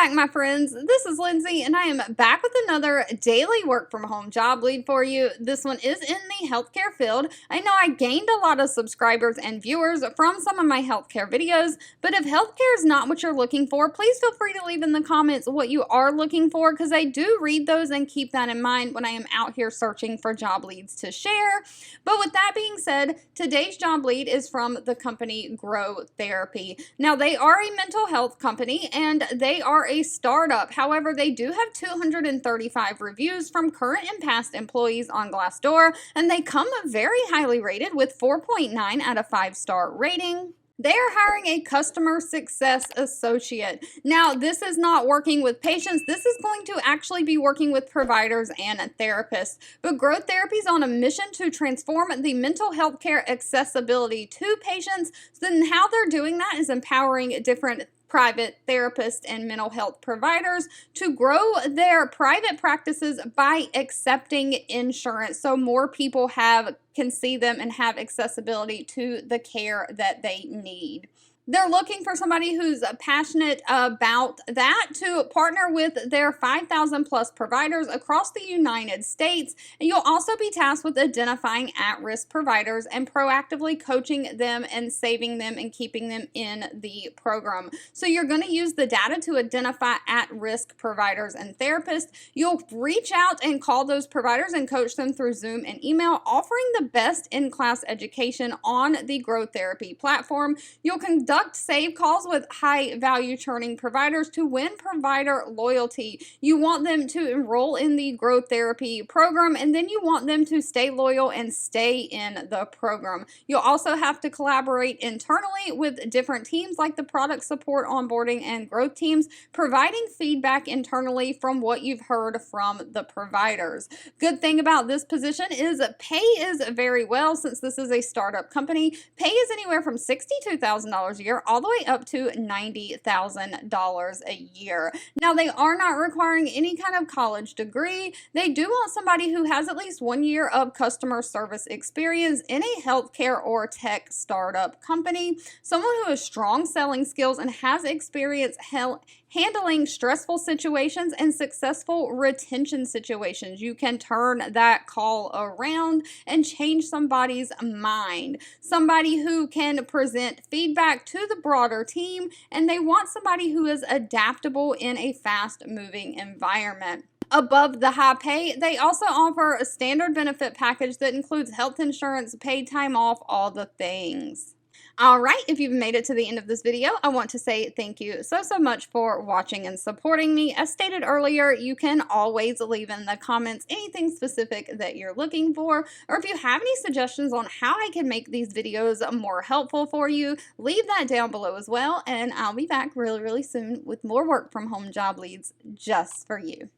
back, my friends. This is Lindsay, and I am back with another daily work from home job lead for you. This one is in the healthcare field. I know I gained a lot of subscribers and viewers from some of my healthcare videos, but if healthcare is not what you're looking for, please feel free to leave in the comments what you are looking for, because I do read those and keep that in mind when I am out here searching for job leads to share. But with that being said, today's job lead is from the company Grow Therapy. Now, they are a mental health company, and they are a startup. However, they do have 235 reviews from current and past employees on Glassdoor, and they come very highly rated with 4.9 out of 5-star rating. They are hiring a customer success associate. Now, this is not working with patients. This is going to actually be working with providers and therapists. But Growth Therapy is on a mission to transform the mental health care accessibility to patients. So then how they're doing that is empowering different private therapists and mental health providers to grow their private practices by accepting insurance, so more people can see them and have accessibility to the care that they need. They're looking for somebody who's passionate about that to partner with their 5,000 plus providers across the United States. And you'll also be tasked with identifying at-risk providers and proactively coaching them and saving them and keeping them in the program. So you're going to use the data to identify at-risk providers and therapists. You'll reach out and call those providers and coach them through Zoom and email, offering the best in-class education on the Growth Therapy platform. You'll conduct save calls with high-value churning providers to win provider loyalty. You want them to enroll in the Growth Therapy program, and then you want them to stay loyal and stay in the program. You'll also have to collaborate internally with different teams like the product support, onboarding, and growth teams, providing feedback internally from what you've heard from the providers. Good thing about this position is pay is very well. Since this is a startup company, pay is anywhere from $62,000 a year all the way up to $90,000 a year. Now, they are not requiring any kind of college degree. They do want somebody who has at least 1 year of customer service experience in a healthcare or tech startup company, someone who has strong selling skills and has experience handling stressful situations and successful retention situations. You can turn that call around and change somebody's mind. Somebody who can present feedback to the broader team, and they want somebody who is adaptable in a fast-moving environment. Above the high pay, they also offer a standard benefit package that includes health insurance, paid time off, all the things. All right, if you've made it to the end of this video, I want to say thank you so much for watching and supporting me. As stated earlier, you can always leave in the comments anything specific that you're looking for, or if you have any suggestions on how I can make these videos more helpful for you, leave that down below as well, and I'll be back really soon with more work from home job leads just for you.